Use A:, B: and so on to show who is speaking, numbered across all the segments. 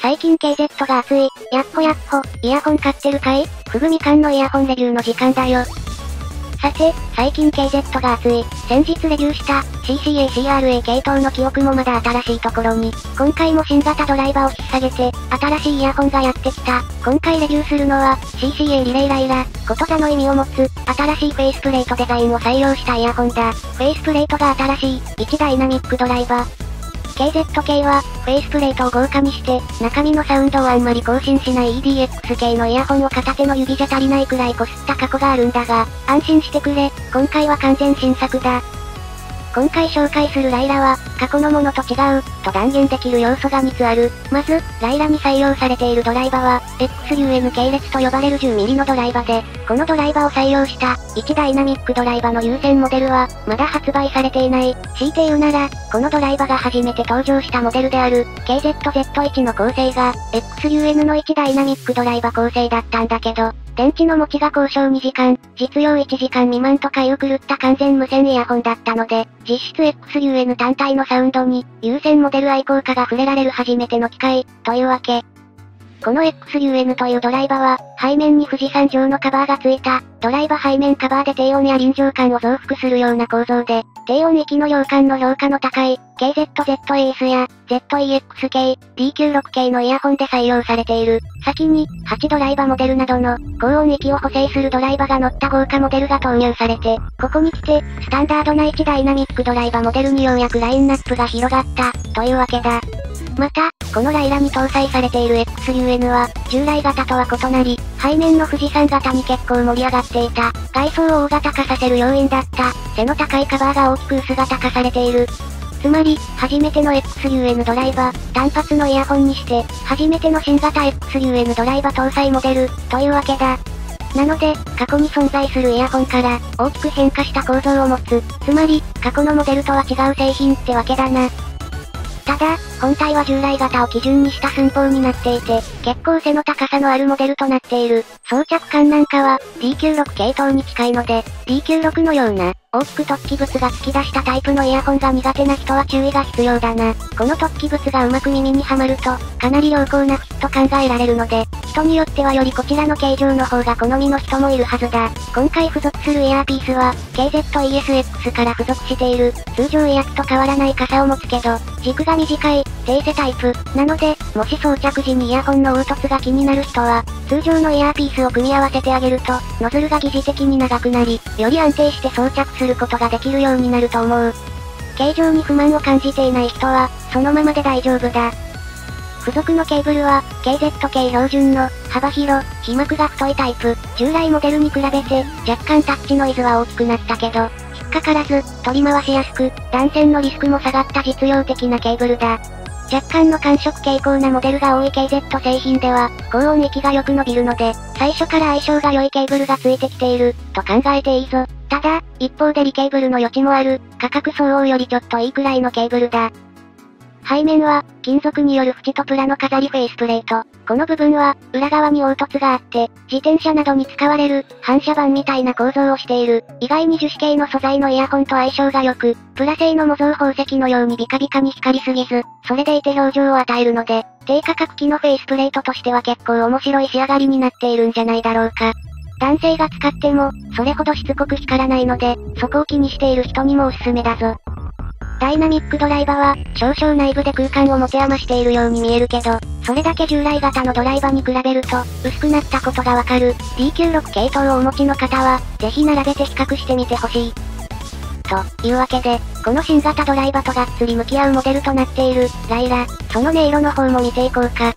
A: 最近 KZ が熱い。やっほやっほ、イヤホン買ってるかい？ふぐみかんのイヤホンレビューの時間だよ。さて、最近 KZ が熱い。先日レビューした CCA-CRA 系統の記憶もまだ新しいところに、今回も新型ドライバーを引っ提げて、新しいイヤホンがやってきた。今回レビューするのは、CCA リレイライラ、こと座の意味を持つ、新しいフェイスプレートデザインを採用したイヤホンだ。フェイスプレートが新しい、1ダイナミックドライバー。KZ 系は、フェイスプレートを豪華にして、中身のサウンドをあんまり更新しない EDX 系のイヤホンを片手の指じゃ足りないくらいこすった過去があるんだが、安心してくれ、今回は完全新作だ。今回紹介するライラは、過去のものと違う、と断言できる要素が3つある。まず、ライラに採用されているドライバは、XUN 系列と呼ばれる 10mm のドライバで、このドライバを採用した、1ダイナミックドライバの優先モデルは、まだ発売されていない。強いて言うなら、このドライバが初めて登場したモデルである、KZZ1 の構成が、XUN の1ダイナミックドライバ構成だったんだけど、電池の持ちが交渉2時間、実用1時間未満とかいう狂った完全無線イヤホンだったので、実質 XUN 単体のサウンドに、有線モデル愛好家が触れられる初めての機会、というわけ。この XUN というドライバは、背面に富士山状のカバーが付いた、ドライバ背面カバーで低音や臨場感を増幅するような構造で、低音域の量感の評価の高い、KZZAS や、ZEX 系、DQ6 系のイヤホンで採用されている。先に、8ドライバモデルなどの、高音域を補正するドライバが乗った豪華モデルが投入されて、ここに来て、スタンダードな1ダイナミックドライバモデルにようやくラインナップが広がった、というわけだ。また、このライラに搭載されている XUN は、従来型とは異なり、背面の富士山型に結構盛り上がっていた。外装を大型化させる要因だった。背の高いカバーが大きく薄型化されている。つまり、初めての XUN ドライバー、単発のイヤホンにして、初めての新型 XUN ドライバ搭載モデル、というわけだ。なので、過去に存在するイヤホンから、大きく変化した構造を持つ。つまり、過去のモデルとは違う製品ってわけだな。ただ、本体は従来型を基準にした寸法になっていて、結構背の高さのあるモデルとなっている。装着感なんかは、DQ6 系統に近いので、DQ6 のような、大きく突起物が突き出したタイプのイヤホンが苦手な人は注意が必要だな。この突起物がうまく耳にはまると、かなり良好なフィット考えられるので、人によってはよりこちらの形状の方が好みの人もいるはずだ。今回付属するイヤーピースは、KZESX から付属している、通常イヤーと変わらない傘を持つけど、軸が短い、低背タイプ。なので、もし装着時にイヤホンの凹凸が気になる人は、通常のイヤーピースを組み合わせてあげると、ノズルが疑似的に長くなり、より安定して装着することができるようになると思う。形状に不満を感じていない人は、そのままで大丈夫だ。付属のケーブルは、KZ 系標準の、幅広、被膜が太いタイプ。従来モデルに比べて、若干タッチノイズは大きくなったけど、引っかからず、取り回しやすく、断線のリスクも下がった実用的なケーブルだ。若干の感触傾向なモデルが多い KZ 製品では、高音域がよく伸びるので、最初から相性が良いケーブルがついてきている、と考えていいぞ。ただ、一方でリケーブルの余地もある、価格相応よりちょっといいくらいのケーブルだ。背面は、金属による縁とプラの飾りフェイスプレート。この部分は、裏側に凹凸があって、自転車などに使われる、反射板みたいな構造をしている。意外に樹脂系の素材のイヤホンと相性が良く、プラ製の模造宝石のようにビカビカに光りすぎず、それでいて表情を与えるので、低価格機のフェイスプレートとしては結構面白い仕上がりになっているんじゃないだろうか。男性が使っても、それほどしつこく光らないので、そこを気にしている人にもおすすめだぞ。ダイナミックドライバは、少々内部で空間を持て余しているように見えるけど、それだけ従来型のドライバに比べると、薄くなったことがわかる。DQ6 系統をお持ちの方は、ぜひ並べて比較してみてほしい。というわけで、この新型ドライバとがっつり向き合うモデルとなっている、ライラ、その音色の方も見ていこうか。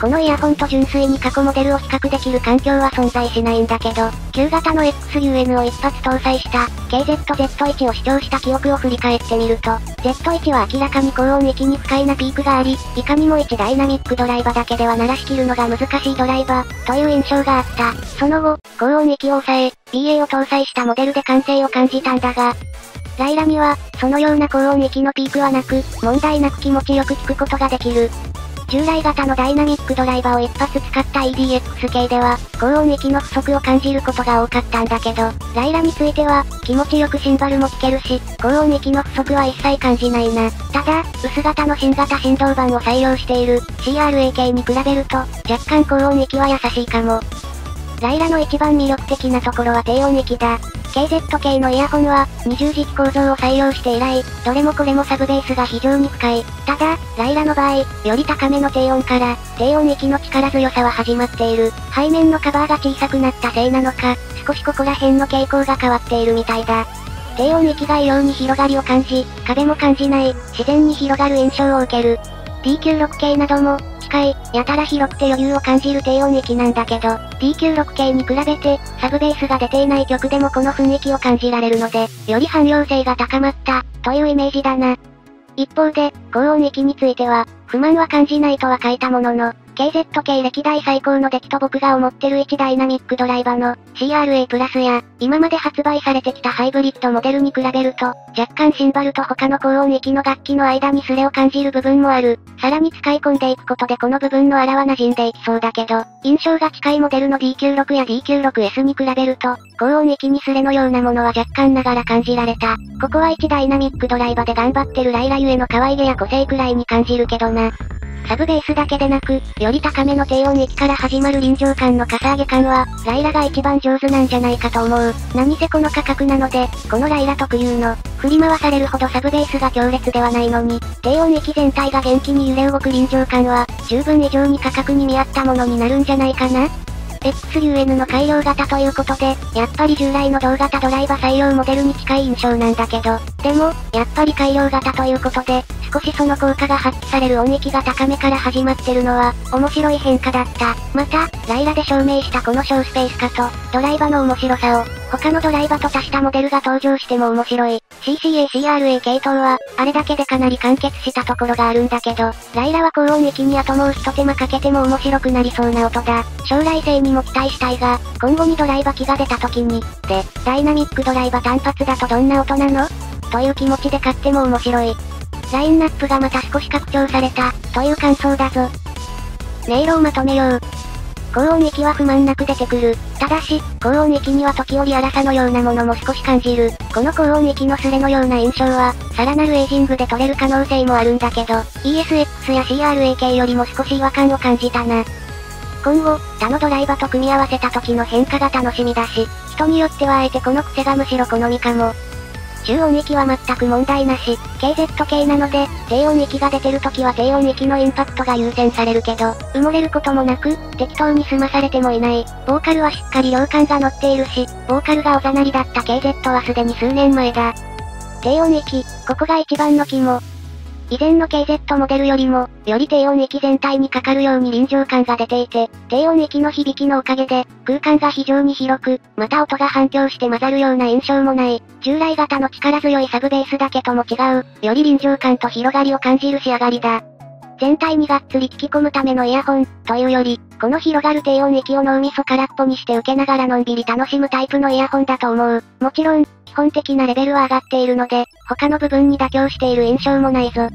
A: このイヤホンと純粋に過去モデルを比較できる環境は存在しないんだけど、旧型の XUN を一発搭載した KZZ1 を視聴した記憶を振り返ってみると、Z1 は明らかに高音域に不快なピークがあり、いかにも1ダイナミックドライバだけでは鳴らしきるのが難しいドライバー、という印象があった。その後、高音域を抑え、PA を搭載したモデルで完成を感じたんだが、ライラには、そのような高音域のピークはなく、問題なく気持ちよく聞くことができる。従来型のダイナミックドライバーを一発使った EDX 系では、高音域の不足を感じることが多かったんだけど、ライラについては、気持ちよくシンバルも聴けるし、高音域の不足は一切感じないな。ただ、薄型の新型振動板を採用している CRA 系に比べると、若干高音域は優しいかも。ライラの一番魅力的なところは低音域だ。KZ 系のイヤホンは、二重軸構造を採用して以来、どれもこれもサブベースが非常に深い。ただ、ライラの場合、より高めの低音から、低音域の力強さは始まっている。背面のカバーが小さくなったせいなのか、少しここら辺の傾向が変わっているみたいだ。低音域が異様に広がりを感じ、壁も感じない、自然に広がる印象を受ける。D96 系なども、近い、やたら広くて余裕を感じる低音域なんだけど、D96 系に比べて、サブベースが出ていない曲でもこの雰囲気を感じられるので、より汎用性が高まった、というイメージだな。一方で、高音域については、不満は感じないとは書いたものの、KZ 系歴代最高の出来と僕が思ってる1ダイナミックドライバの CRA プラスや、今まで発売されてきたハイブリッドモデルに比べると、若干シンバルと他の高音域の楽器の間にスレを感じる部分もある。さらに使い込んでいくことでこの部分の粗は馴染んでいきそうだけど、印象が近いモデルの D96 や D96S に比べると、高音域にスレのようなものは若干ながら感じられた。ここは1ダイナミックドライバで頑張ってるライラゆえの可愛げや個性くらいに感じるけどな。サブベースだけでなく、より高めの低音域から始まる臨場感のかさ上げ感は、ライラが一番上手なんじゃないかと思う。何せこの価格なので、このライラ特有の、振り回されるほどサブベースが強烈ではないのに、低音域全体が元気に揺れ動く臨場感は、十分以上に価格に見合ったものになるんじゃないかな。XUN の改良型ということで、やっぱり従来の同型ドライバ採用モデルに近い印象なんだけど、でも、やっぱり改良型ということで、少しその効果が発揮される音域が高めから始まってるのは、面白い変化だった。また、ライラで証明したこの小スペース化と、ドライバの面白さを、他のドライバと足したモデルが登場しても面白い。CCA-CRA 系統は、あれだけでかなり完結したところがあるんだけど、ライラは高音域にあともう一手間かけても面白くなりそうな音だ。将来性にも期待したいが、今後にドライバ機が出た時に、で、ダイナミックドライバ単発だとどんな音なの？という気持ちで買っても面白い。ラインナップがまた少し拡張された、という感想だぞ。音色をまとめよう。高音域は不満なく出てくる。ただし、高音域には時折粗さのようなものも少し感じる。この高音域のスレのような印象は、さらなるエイジングで取れる可能性もあるんだけど、ESX や CRA 系よりも少し違和感を感じたな。今後、他のドライバと組み合わせた時の変化が楽しみだし、人によってはあえてこの癖がむしろ好みかも。中音域は全く問題なし、KZ 系なので、低音域が出てる時は低音域のインパクトが優先されるけど、埋もれることもなく、適当に済まされてもいない。ボーカルはしっかり量感が乗っているし、ボーカルがおざなりだった KZ はすでに数年前だ。低音域、ここが一番の肝。以前の KZ モデルよりも、より低音域全体にかかるように臨場感が出ていて、低音域の響きのおかげで、空間が非常に広く、また音が反響して混ざるような印象もない、従来型の力強いサブベースだけとも違う、より臨場感と広がりを感じる仕上がりだ。全体にがっつり聞き込むためのイヤホン、というより、この広がる低音域を脳みそ空っぽにして受けながらのんびり楽しむタイプのイヤホンだと思う。もちろん、基本的なレベルは上がっているので、他の部分に妥協している印象もないぞ。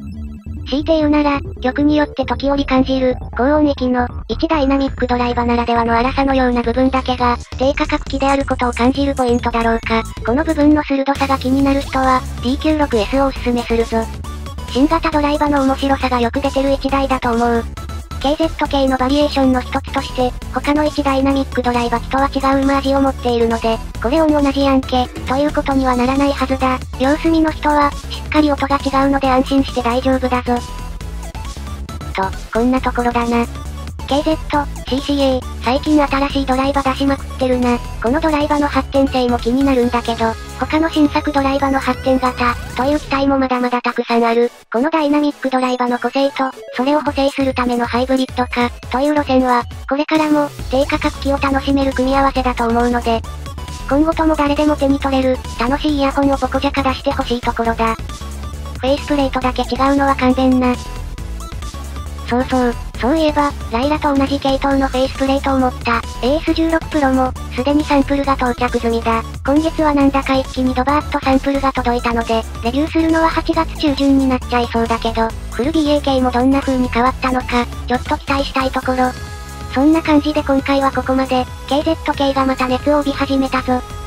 A: 強いて言うなら、曲によって時折感じる、高音域の、1ダイナミックドライバならではの粗さのような部分だけが、低価格機であることを感じるポイントだろうか。この部分の鋭さが気になる人は、D96S をおすすめするぞ。新型ドライバの面白さがよく出てる1台だと思う。KZ 系のバリエーションの一つとして、他の1ダイナミックドライバ機とは違う馬味を持っているので、これ音同じやんけ、ということにはならないはずだ。様子見の人は、しっかり音が違うので安心して大丈夫だぞ。と、こんなところだな。KZ、CCA、最近新しいドライバ出しまくってるな。このドライバの発展性も気になるんだけど、他の新作ドライバの発展型、という期待もまだまだたくさんある。このダイナミックドライバの個性と、それを補正するためのハイブリッド化、という路線は、これからも、低価格機を楽しめる組み合わせだと思うので、今後とも誰でも手に取れる、楽しいイヤホンをポコジャカ出してほしいところだ。フェイスプレートだけ違うのは勘弁な。そうそう。そういえば、ライラと同じ系統のフェイスプレートを持った AS16 Pro も、すでにサンプルが到着済みだ。今月はなんだか一気にドバーッとサンプルが届いたので、レビューするのは8月中旬になっちゃいそうだけど、フル BA 系もどんな風に変わったのか、ちょっと期待したいところ。そんな感じで今回はここまで、KZ 系がまた熱を帯び始めたぞ。